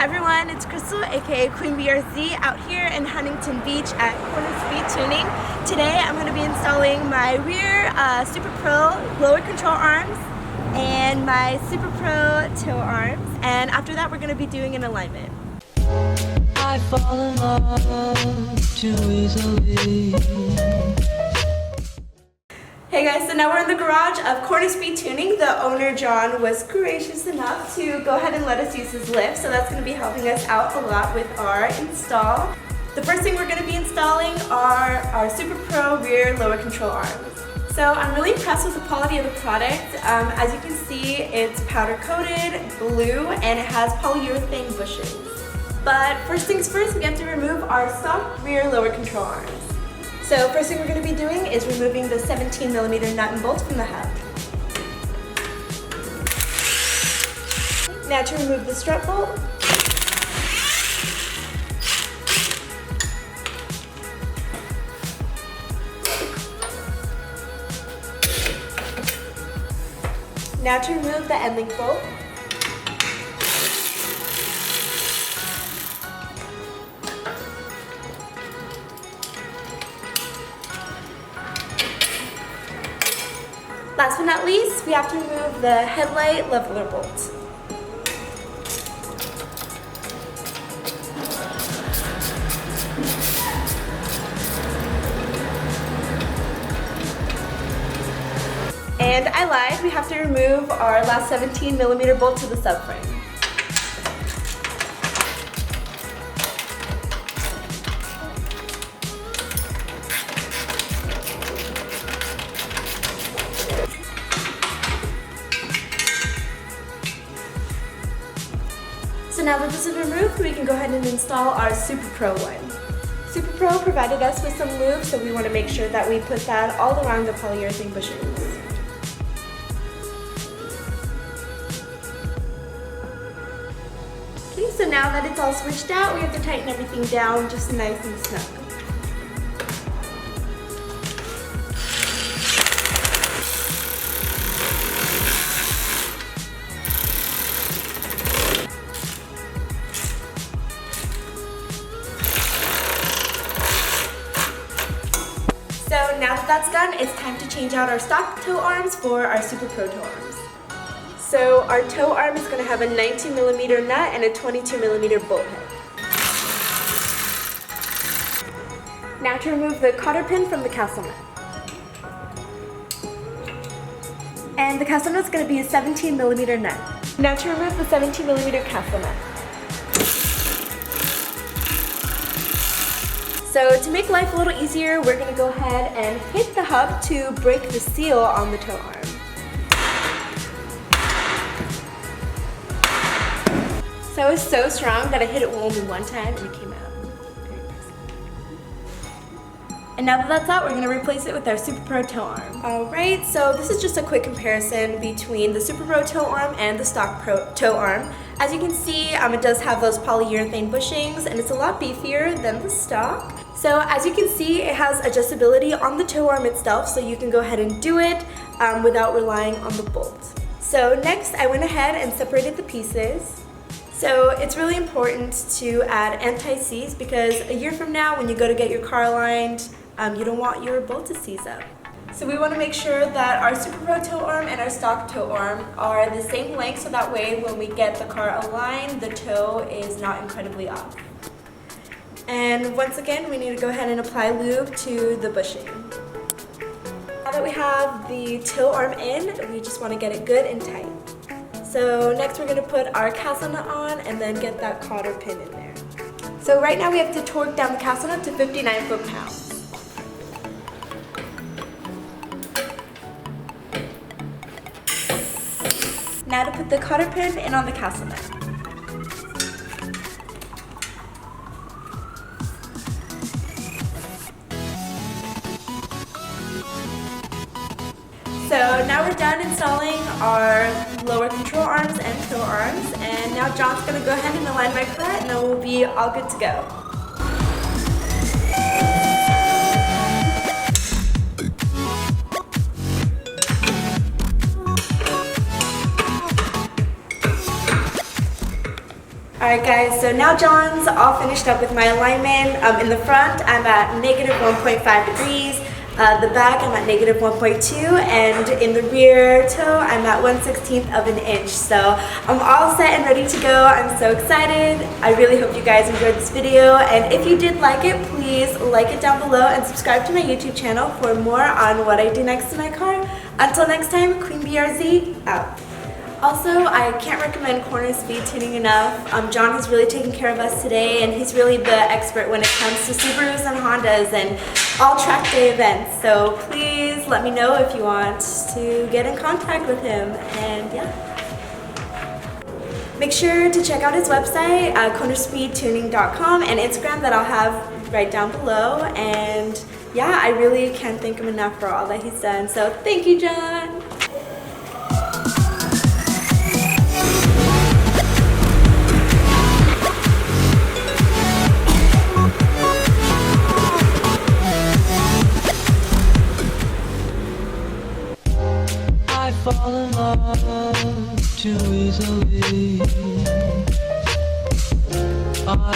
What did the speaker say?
Hi everyone, it's Crystal, aka Queen BRZ, out here in Huntington Beach at Corner Speed Tuning. Today I'm going to be installing my rear SuperPro lower control arms and my SuperPro toe arms, and after that we're going to be doing an alignment. I fall in love too easily. Hey guys, so now we're in the garage of Corner Speed Tuning. The owner, John, was gracious enough to go ahead and let us use his lift, so that's going to be helping us out a lot with our install. The first thing we're going to be installing are our SuperPro rear lower control arms. So I'm really impressed with the quality of the product. As you can see, it's powder coated, blue, and it has polyurethane bushings. But first things first, we have to remove our stock rear lower control arms. So first thing we're going to be doing is removing the 17mm nut and bolt from the hub. Now to remove the strut bolt. Now to remove the end link bolt. Last but not least, we have to remove the headlight leveler bolt. And I lied, we have to remove our last 17mm bolt to the subframe. So now that this is removed, we can go ahead and install our SuperPro one. SuperPro provided us with some lube, so we want to make sure that we put that all around the polyurethane bushings. Okay, so now that it's all switched out, we have to tighten everything down just nice and snug. So now that that's done, it's time to change out our stock toe arms for our SuperPro toe arms. So our toe arm is going to have a 19mm nut and a 22mm bolt head. Now to remove the cotter pin from the castle nut. And the castle nut is going to be a 17mm nut. Now to remove the 17mm castle nut. So to make life a little easier, we're going to go ahead and hit the hub to break the seal on the toe arm. So it was so strong that I hit it only one time and it came out. And now that that's out, we're going to replace it with our SuperPro toe arm. Alright, so this is just a quick comparison between the SuperPro toe arm and the stock toe arm. As you can see, it does have those polyurethane bushings and it's a lot beefier than the stock. So as you can see, it has adjustability on the toe arm itself, so you can go ahead and do it without relying on the bolt. So next, I went ahead and separated the pieces. So it's really important to add anti-seize because a year from now when you go to get your car aligned, you don't want your bolt to seize up. So we want to make sure that our SuperPro toe arm and our stock toe arm are the same length, so that way when we get the car aligned, the toe is not incredibly off. And once again, we need to go ahead and apply lube to the bushing. Now that we have the toe arm in, we just want to get it good and tight. So next we're going to put our castle nut on and then get that cotter pin in there. So right now we have to torque down the castle nut to 59 foot-pounds. Now to put the cotter pin in on the castle nut. So now we're done installing our lower control arms and toe arms, and now John's going to go ahead and align my car and then we'll be all good to go. Alright guys, so now John's all finished up with my alignment. In the front, I'm at negative 1.5 degrees. The back, I'm at negative 1.2, and in the rear toe, I'm at 1/16 of an inch. So I'm all set and ready to go. I'm so excited. I really hope you guys enjoyed this video, and if you did like it, please like it down below and subscribe to my YouTube channel for more on what I do next to my car. Until next time, Queen BRZ out. Also, I can't recommend corner speed tuning enough. John has really taken care of us today, and he's really the expert when it comes to Subarus and Hondas and all track day events. So please let me know if you want to get in contact with him, and yeah. Make sure to check out his website, cornerspeedtuning.com, and Instagram that I'll have right down below. And yeah, I really can't thank him enough for all that he's done. So thank you, John. I fall in love too easily.